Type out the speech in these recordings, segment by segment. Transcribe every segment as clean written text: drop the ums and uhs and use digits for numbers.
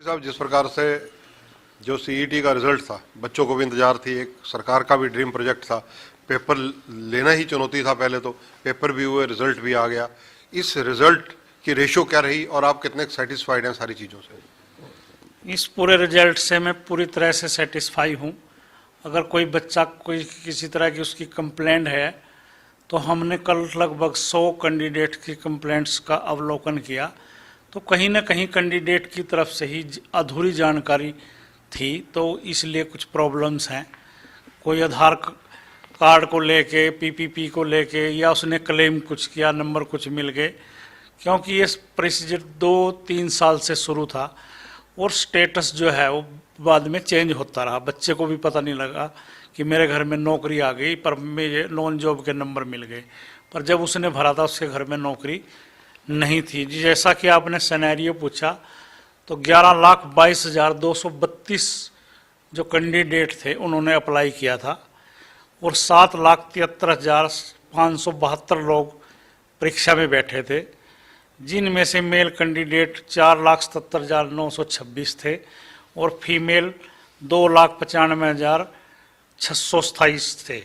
साहब, जिस प्रकार से जो सीईटी का रिजल्ट था, बच्चों को भी इंतजार थी, एक सरकार का भी ड्रीम प्रोजेक्ट था, पेपर लेना ही चुनौती था। पहले तो पेपर भी हुए, रिजल्ट भी आ गया। इस रिजल्ट की रेशो क्या रही और आप कितने सेटिस्फाइड हैं सारी चीज़ों से? इस पूरे रिजल्ट से मैं पूरी तरह से सेटिस्फाई हूँ। अगर कोई बच्चा कोई किसी तरह की उसकी कंप्लेंट है तो हमने कल लगभग 100 कैंडिडेट की कंप्लेंट्स का अवलोकन किया, तो कहीं ना कहीं कैंडिडेट की तरफ से ही अधूरी जानकारी थी, तो इसलिए कुछ प्रॉब्लम्स हैं। कोई आधार कार्ड को लेके, पीपीपी को लेके, या उसने क्लेम कुछ किया, नंबर कुछ मिल गए, क्योंकि ये प्रोसीजर 2-3 साल से शुरू था और स्टेटस जो है वो बाद में चेंज होता रहा। बच्चे को भी पता नहीं लगा कि मेरे घर में नौकरी आ गई, पर मेरे नॉन जॉब के नंबर मिल गए, पर जब उसने भरा था उसके घर में नौकरी नहीं थी। जैसा कि आपने सिनेरियो पूछा, तो 11,22,232 जो कैंडिडेट थे उन्होंने अप्लाई किया था और 7,73,572 लोग परीक्षा में बैठे थे, जिनमें से मेल कैंडिडेट 4,77,926 थे और फीमेल 2,95,627 थे।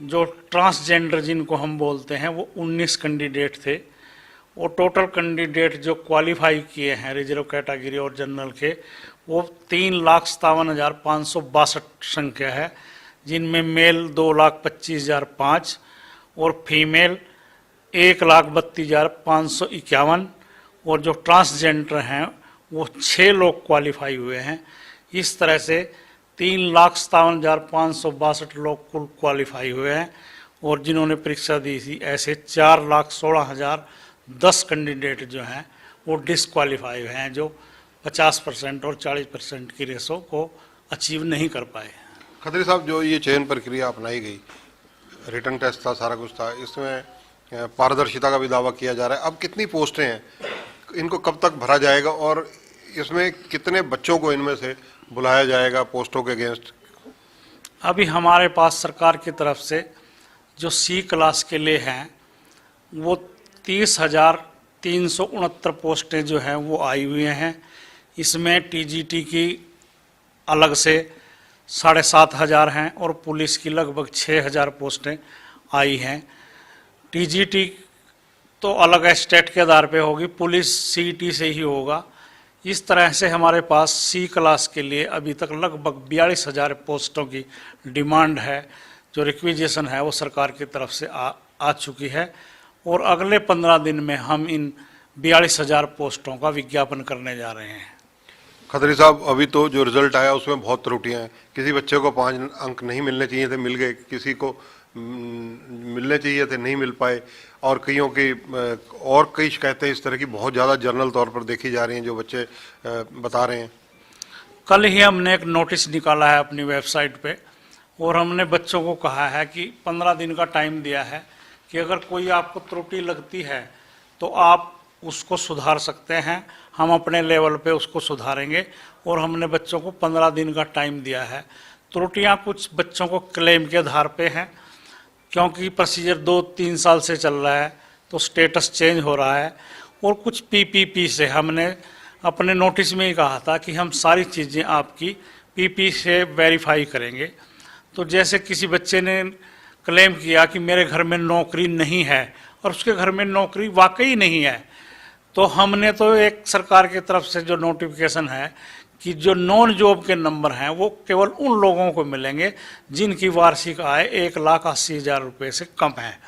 जो ट्रांसजेंडर जिनको हम बोलते हैं वो 19 कैंडिडेट थे और टोटल कैंडिडेट जो क्वालिफाई किए हैं रिजर्व कैटेगरी और जनरल के, वो 3,57,562 संख्या है, जिनमें मेल 2,25,005 और फीमेल 1,32,551 और जो ट्रांसजेंडर हैं वो 6 लोग क्वालिफाई हुए हैं। इस तरह से 3,57,562 लोग कुल क्वालिफाई हुए हैं और जिन्होंने परीक्षा दी थी ऐसे 4,16,010 कैंडिडेट जो हैं वो डिसक्वालीफाई हुए हैं, जो 50% और 40% की रेशो को अचीव नहीं कर पाए। खत्री साहब, जो ये चयन प्रक्रिया अपनाई गई, रिटन टेस्ट था, सारा कुछ था, इसमें पारदर्शिता का भी दावा किया जा रहा है। अब कितनी पोस्टें हैं, इनको कब तक भरा जाएगा और इसमें कितने बच्चों को इनमें से बुलाया जाएगा पोस्टों के अगेंस्ट? अभी हमारे पास सरकार की तरफ से जो सी क्लास के लिए हैं वो 30,369 पोस्टें जो हैं वो आई हुई हैं। इसमें टीजीटी की अलग से 7,500 हैं और पुलिस की लगभग 6,000 पोस्टें आई हैं। टीजीटी तो अलग स्टेट के आधार पे होगी, पुलिस सीईटी से ही होगा। इस तरह से हमारे पास सी क्लास के लिए अभी तक लगभग 42,000 पोस्टों की डिमांड है, जो रिक्विजिशन है वो सरकार की तरफ से आ चुकी है और अगले 15 दिन में हम इन 42,000 पोस्टों का विज्ञापन करने जा रहे हैं। खत्री साहब, अभी तो जो रिजल्ट आया उसमें बहुत त्रुटियां हैं। किसी बच्चे को 5 अंक नहीं मिलने चाहिए थे, मिल गए, किसी को मिलने चाहिए थे, नहीं मिल पाए, और कईयों की और कई शिकायतें इस तरह की बहुत ज़्यादा जनरल तौर पर देखी जा रही हैं, जो बच्चे बता रहे हैं। कल ही हमने एक नोटिस निकाला है अपनी वेबसाइट पे और हमने बच्चों को कहा है कि 15 दिन का टाइम दिया है कि अगर कोई आपको त्रुटि लगती है तो आप उसको सुधार सकते हैं, हम अपने लेवल पे उसको सुधारेंगे और हमने बच्चों को 15 दिन का टाइम दिया है। त्रुटियां कुछ बच्चों को क्लेम के आधार पे हैं, क्योंकि प्रोसीजर 2-3 साल से चल रहा है तो स्टेटस चेंज हो रहा है, और कुछ पीपीपी से हमने अपने नोटिस में ही कहा था कि हम सारी चीज़ें आपकी पीपी से वेरीफाई करेंगे। तो जैसे किसी बच्चे ने क्लेम किया कि मेरे घर में नौकरी नहीं है और उसके घर में नौकरी वाकई नहीं है, तो हमने तो एक सरकार की तरफ से जो नोटिफिकेशन है कि जो नॉन जॉब के नंबर हैं वो केवल उन लोगों को मिलेंगे जिनकी वार्षिक आय 1,80,000 रुपये से कम है।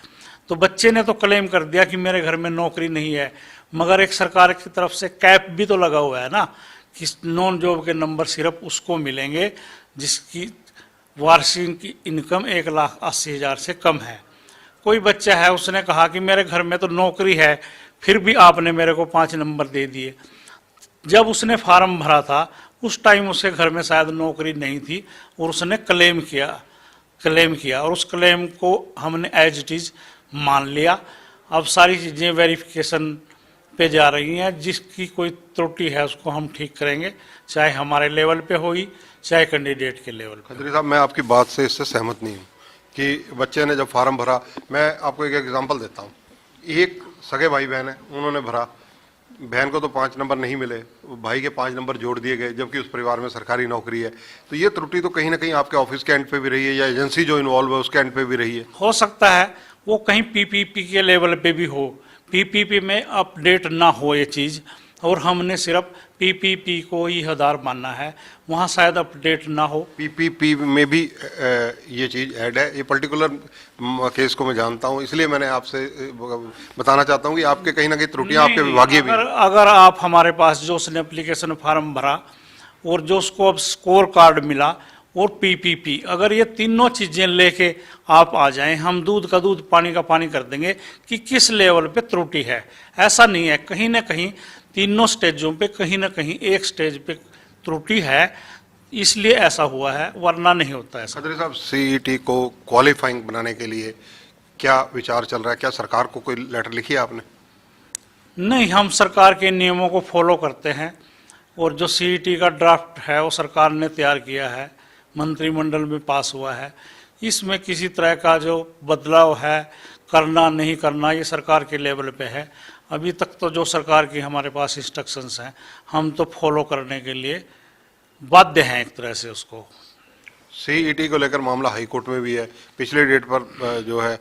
तो बच्चे ने तो क्लेम कर दिया कि मेरे घर में नौकरी नहीं है, मगर एक सरकार की तरफ से कैप भी तो लगा हुआ है ना कि नॉन जॉब के नंबर सिर्फ उसको मिलेंगे जिसकी वार्षिक इनकम 1,80,000 से कम है। कोई बच्चा है, उसने कहा कि मेरे घर में तो नौकरी है, फिर भी आपने मेरे को 5 नंबर दे दिए। जब उसने फार्म भरा था उस टाइम उसके घर में शायद नौकरी नहीं थी और उसने क्लेम किया और उस क्लेम को हमने एज इट इज़ मान लिया। अब सारी चीज़ें वेरिफिकेशन पे जा रही हैं, जिसकी कोई त्रुटि है उसको हम ठीक करेंगे, चाहे हमारे लेवल पे होगी चाहे कैंडिडेट के लेवल पे। खत्री साहब, मैं आपकी बात से इससे सहमत नहीं हूँ कि बच्चे ने जब फार्म भरा, मैं आपको एक एग्जांपल देता हूँ। एक सगे भाई बहन है, उन्होंने भरा, बहन को तो 5 नंबर नहीं मिले, भाई के 5 नंबर जोड़ दिए गए, जबकि उस परिवार में सरकारी नौकरी है। तो ये त्रुटि तो कहीं ना कहीं आपके ऑफिस के एंड पे भी रही है या एजेंसी जो इन्वॉल्व है उसके एंड पे भी रही है। हो सकता है वो कहीं पीपीपी के लेवल पे भी हो, पीपीपी में अपडेट ना हो ये चीज़, और हमने सिर्फ पीपीपी को ही आधार मानना है, वहाँ शायद अपडेट ना हो। पीपीपी में भी ये चीज़ ऐड है। ये पर्टिकुलर केस को मैं जानता हूँ, इसलिए मैंने आपसे बताना चाहता हूँ कि आपके कहीं ना कहीं त्रुटियां आपके विभागीय भी। अगर आप हमारे पास जो उसने एप्लीकेशन फॉर्म भरा और जो उसको अब स्कोर कार्ड मिला और पीपीपी, अगर ये तीनों चीजें लेके आप आ जाएं, हम दूध का दूध पानी का पानी कर देंगे कि किस लेवल पे त्रुटि है। ऐसा नहीं है, कहीं ना कहीं तीनों स्टेजों पे कहीं ना कहीं एक स्टेज पे त्रुटि है, इसलिए ऐसा हुआ है, वरना नहीं होता ऐसा। खत्री साहब, सीईटी को क्वालिफाइंग बनाने के लिए क्या विचार चल रहा है? क्या सरकार को कोई लेटर लिखी है आपने? नहीं, हम सरकार के नियमों को फॉलो करते हैं और जो सीईटी का ड्राफ्ट है वो सरकार ने तैयार किया है, मंत्रिमंडल में पास हुआ है। इसमें किसी तरह का जो बदलाव है, करना नहीं करना, ये सरकार के लेवल पे है। अभी तक तो जो सरकार की हमारे पास इंस्ट्रक्शंस हैं, हम तो फॉलो करने के लिए बाध्य हैं एक तरह से उसको। सीईटी को लेकर मामला हाई कोर्ट में भी है। पिछले डेट पर जो है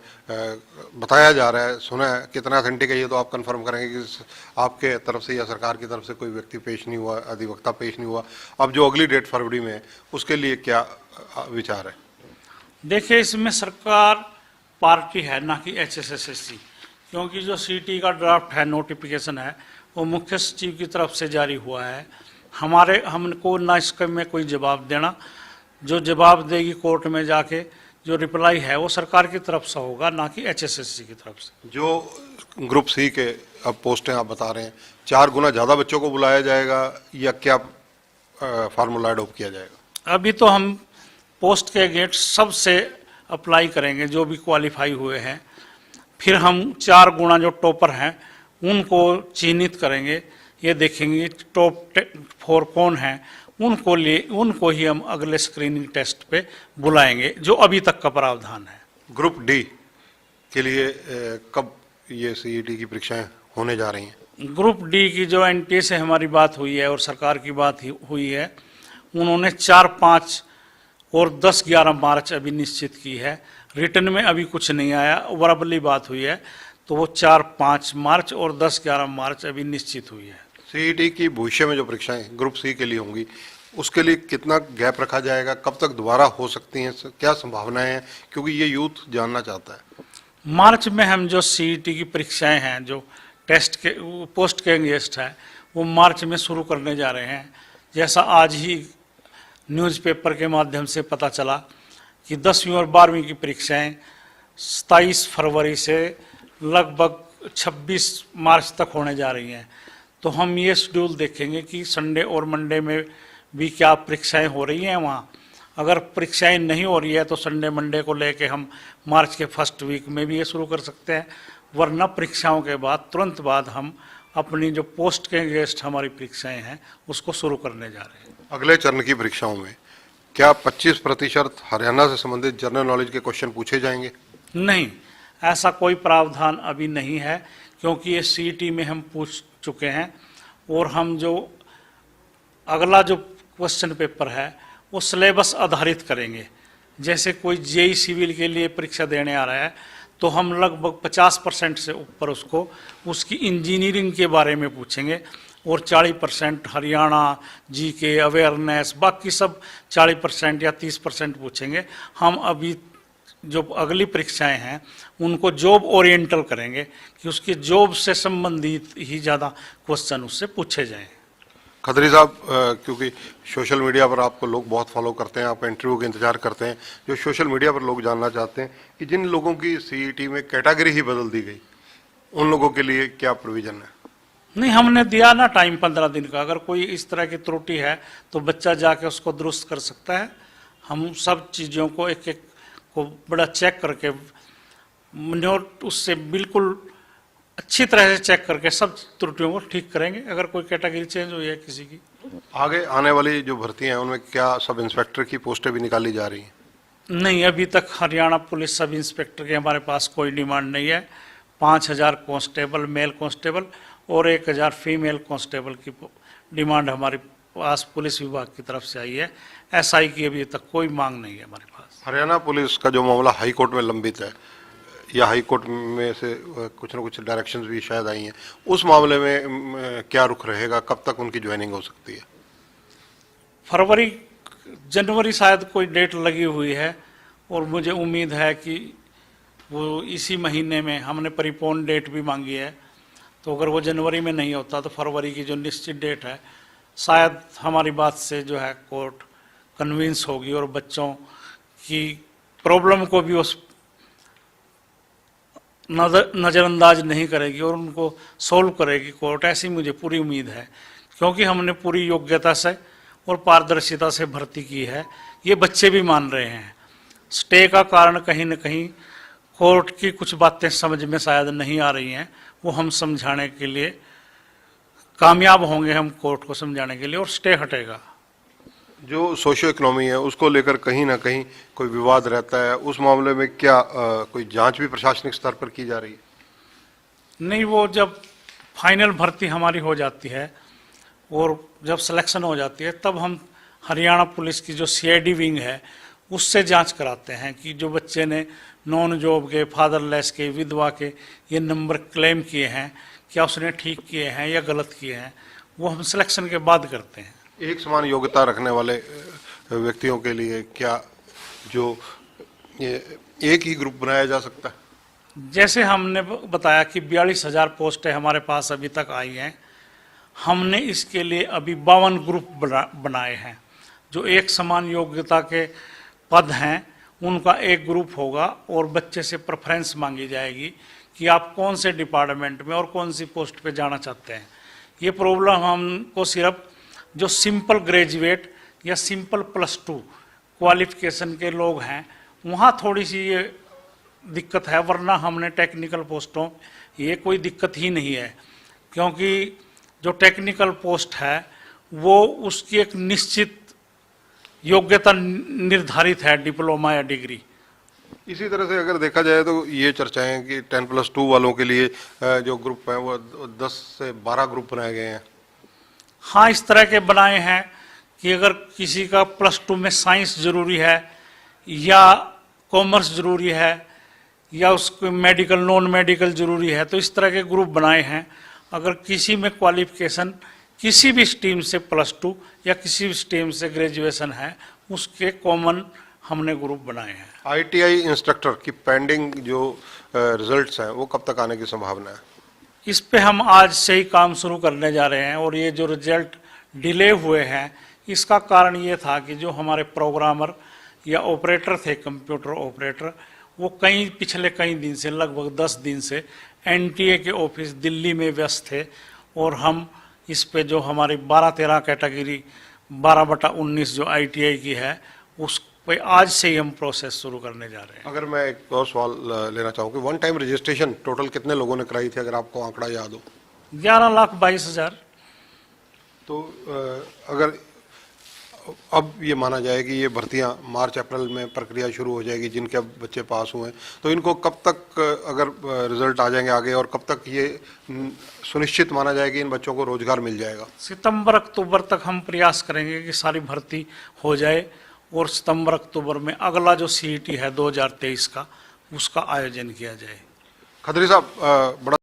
बताया जा रहा है, सुना है, कितना अथेंटिक है ये तो आप कंफर्म करेंगे कि आपके तरफ से या सरकार की तरफ से कोई व्यक्ति पेश नहीं हुआ, अधिवक्ता पेश नहीं हुआ। अब जो अगली डेट फरवरी में है उसके लिए क्या विचार है? देखिए, इसमें सरकार पार्टी है, ना कि एचएसएससी, क्योंकि जो सीईटी का ड्राफ्ट है, नोटिफिकेशन है, वो मुख्य सचिव की तरफ से जारी हुआ है। हमको ना इसके में कोई जवाब देना, जो जवाब देगी कोर्ट में जाके, जो रिप्लाई है वो सरकार की तरफ से होगा, ना कि एचएसएससी की तरफ से। जो ग्रुप सी के अब पोस्टें आप बता रहे हैं, 4 गुना ज़्यादा बच्चों को बुलाया जाएगा या क्या फार्मूला अडॉप्ट किया जाएगा? अभी तो हम पोस्ट के गेट सबसे अप्लाई करेंगे जो भी क्वालिफाई हुए हैं, फिर हम 4 गुना जो टॉपर हैं उनको चिन्हित करेंगे, ये देखेंगे टॉप 4 कौन हैं, उनको ही हम अगले स्क्रीनिंग टेस्ट पे बुलाएंगे, जो अभी तक का प्रावधान है। ग्रुप डी के लिए कब ये सीईटी की परीक्षाएं होने जा रही हैं? ग्रुप डी की जो एनटीए से हमारी बात हुई है और सरकार की बात हुई है, उन्होंने 4, 5 और 10, 11 मार्च अभी निश्चित की है। रिटर्न में अभी कुछ नहीं आया, वर्बली बात हुई है, तो वो 4, 5 मार्च और 10, 11 मार्च अभी निश्चित हुई है। सीईटी की भविष्य में जो परीक्षाएं ग्रुप सी के लिए होंगी, उसके लिए कितना गैप रखा जाएगा? कब तक दोबारा हो सकती हैं? क्या संभावनाएं हैं? क्योंकि ये यूथ जानना चाहता है। मार्च में हम जो सीईटी की परीक्षाएं हैं, जो टेस्ट के पोस्ट के गेस्ट है, वो मार्च में शुरू करने जा रहे हैं। जैसा आज ही न्यूज़पेपर के माध्यम से पता चला कि 10वीं और 12वीं की परीक्षाएं 27 फरवरी से लगभग 26 मार्च तक होने जा रही हैं। तो हम ये शेड्यूल देखेंगे कि संडे और मंडे में भी क्या परीक्षाएं हो रही हैं वहाँ। अगर परीक्षाएं नहीं हो रही है तो संडे मंडे को लेके हम मार्च के फर्स्ट वीक में भी ये शुरू कर सकते हैं, वरना परीक्षाओं के बाद तुरंत बाद हम अपनी जो पोस्ट के गेस्ट हमारी परीक्षाएं हैं उसको शुरू करने जा रहे हैं। अगले चरण की परीक्षाओं में क्या 25% हरियाणा से संबंधित जनरल नॉलेज के क्वेश्चन पूछे जाएंगे? नहीं, ऐसा कोई प्रावधान अभी नहीं है, क्योंकि ये सीईटी में हम पूछ चुके हैं और हम जो अगला जो क्वेश्चन पेपर है वो सिलेबस आधारित करेंगे। जैसे कोई जेई सिविल के लिए परीक्षा देने आ रहा है तो हम लगभग 50% से ऊपर उसको उसकी इंजीनियरिंग के बारे में पूछेंगे और 40% हरियाणा जीके अवेयरनेस, बाकी सब 40% या 30% पूछेंगे। हम अभी जो अगली परीक्षाएं हैं उनको जॉब ओरिएंटल करेंगे कि उसकी जॉब से संबंधित ही ज़्यादा क्वेश्चन उससे पूछे जाएं। खत्री साहब, क्योंकि सोशल मीडिया पर आपको लोग बहुत फॉलो करते हैं, आप इंटरव्यू का इंतजार करते हैं, जो सोशल मीडिया पर लोग जानना चाहते हैं कि जिन लोगों की सीईटी में कैटेगरी ही बदल दी गई, उन लोगों के लिए क्या प्रोविजन है? नहीं, हमने दिया ना टाइम 15 दिन का। अगर कोई इस तरह की त्रुटि है तो बच्चा जाके उसको दुरुस्त कर सकता है। हम सब चीज़ों को एक एक को बड़ा चेक करके नोट उससे बिल्कुल अच्छी तरह से चेक करके सब त्रुटियों को ठीक करेंगे अगर कोई कैटेगरी चेंज हुई है किसी की। आगे आने वाली जो भर्ती हैं उनमें क्या सब इंस्पेक्टर की पोस्टें भी निकाली जा रही हैं? नहीं, अभी तक हरियाणा पुलिस सब इंस्पेक्टर के हमारे पास कोई डिमांड नहीं है। 5000 कांस्टेबल, मेल कांस्टेबल और 1000 फीमेल कांस्टेबल की डिमांड हमारे पास पुलिस विभाग की तरफ से आई है। एसआई की अभी तक कोई मांग नहीं है हमारे पास। हरियाणा पुलिस का जो मामला हाई कोर्ट में लंबित है, या हाई कोर्ट में से कुछ ना कुछ डायरेक्शंस भी शायद आई हैं, उस मामले में क्या रुख रहेगा, कब तक उनकी ज्वाइनिंग हो सकती है? फरवरी जनवरी शायद कोई डेट लगी हुई है, और मुझे उम्मीद है कि वो इसी महीने में, हमने परिपोन डेट भी मांगी है, तो अगर वो जनवरी में नहीं होता तो फरवरी की जो निश्चित डेट है, शायद हमारी बात से जो है कोर्ट कन्विंस होगी और बच्चों की प्रॉब्लम को भी उस नज़रअंदाज नहीं करेगी और उनको सॉल्व करेगी कोर्ट, ऐसी मुझे पूरी उम्मीद है। क्योंकि हमने पूरी योग्यता से और पारदर्शिता से भर्ती की है, ये बच्चे भी मान रहे हैं। स्टे का कारण कहीं न कहीं कोर्ट की कुछ बातें समझ में शायद नहीं आ रही हैं, वो हम समझाने के लिए कामयाब होंगे, हम कोर्ट को समझाने के लिए, और स्टे हटेगा। जो सोशियो इकोनॉमी है उसको लेकर कहीं ना कहीं कोई विवाद रहता है, उस मामले में क्या कोई जांच भी प्रशासनिक स्तर पर की जा रही है? नहीं, वो जब फाइनल भर्ती हमारी हो जाती है और जब सिलेक्शन हो जाती है, तब हम हरियाणा पुलिस की जो सीआईडी विंग है उससे जांच कराते हैं कि जो बच्चे ने नॉन जॉब के, फादरलेस के, विधवा के ये नंबर क्लेम किए हैं, क्या उसने ठीक किए हैं या गलत किए हैं, वो हम सिलेक्शन के बाद करते हैं। एक समान योग्यता रखने वाले व्यक्तियों के लिए क्या जो ये एक ही ग्रुप बनाया जा सकता है? जैसे हमने बताया कि 42,000 पोस्टें हमारे पास अभी तक आई हैं, हमने इसके लिए अभी 52 ग्रुप बनाए हैं। जो एक समान योग्यता के पद हैं उनका एक ग्रुप होगा और बच्चे से प्रेफरेंस मांगी जाएगी कि आप कौन से डिपार्टमेंट में और कौन सी पोस्ट पे जाना चाहते हैं। ये प्रॉब्लम हमको सिर्फ जो सिंपल ग्रेजुएट या सिंपल +2 क्वालिफिकेशन के लोग हैं वहाँ थोड़ी सी ये दिक्कत है, वरना हमने टेक्निकल पोस्टों ये कोई दिक्कत ही नहीं है। क्योंकि जो टेक्निकल पोस्ट है वो उसकी एक निश्चित योग्यता निर्धारित है, डिप्लोमा या डिग्री। इसी तरह से अगर देखा जाए तो ये चर्चाएं कि 10+2 वालों के लिए जो ग्रुप हैं वो 10 से 12 ग्रुप बनाए गए हैं। हाँ, इस तरह के बनाए हैं कि अगर किसी का +2 में साइंस जरूरी है या कॉमर्स जरूरी है या उसको मेडिकल नॉन मेडिकल जरूरी है, तो इस तरह के ग्रुप बनाए हैं। अगर किसी में क्वालिफिकेशन किसी भी स्ट्रीम से +2 या किसी भी स्ट्रीम से ग्रेजुएशन है, उसके कॉमन हमने ग्रुप बनाए हैं। आईटीआई इंस्ट्रक्टर की पेंडिंग जो रिजल्ट्स हैं वो कब तक आने की संभावना है? इस पे हम आज से ही काम शुरू करने जा रहे हैं, और ये जो रिजल्ट डिले हुए हैं इसका कारण ये था कि जो हमारे प्रोग्रामर या ऑपरेटर थे, कंप्यूटर ऑपरेटर, वो पिछले कई दिन से, लगभग 10 दिन से एनटीए के ऑफिस दिल्ली में व्यस्त थे, और हम इस पे जो हमारी 12-13 कैटेगरी 12/19 जो आईटीआई की है उस पे आज से ही हम प्रोसेस शुरू करने जा रहे हैं। अगर मैं एक और सवाल लेना चाहूँ कि वन टाइम रजिस्ट्रेशन टोटल कितने लोगों ने कराई थी, अगर आपको आंकड़ा याद हो? 11,22,000। तो अगर अब ये माना जाए कि ये भर्तियां मार्च अप्रैल में प्रक्रिया शुरू हो जाएगी, जिनके अब बच्चे पास हुए हैं, तो इनको कब तक अगर रिजल्ट आ जाएंगे आगे, और कब तक ये सुनिश्चित माना जाए कि इन बच्चों को रोजगार मिल जाएगा? सितंबर अक्टूबर तक हम प्रयास करेंगे कि सारी भर्ती हो जाए, और सितंबर अक्टूबर में अगला जो सीईटी है 2023 का, उसका आयोजन किया जाए। खत्री साहब, बड़ा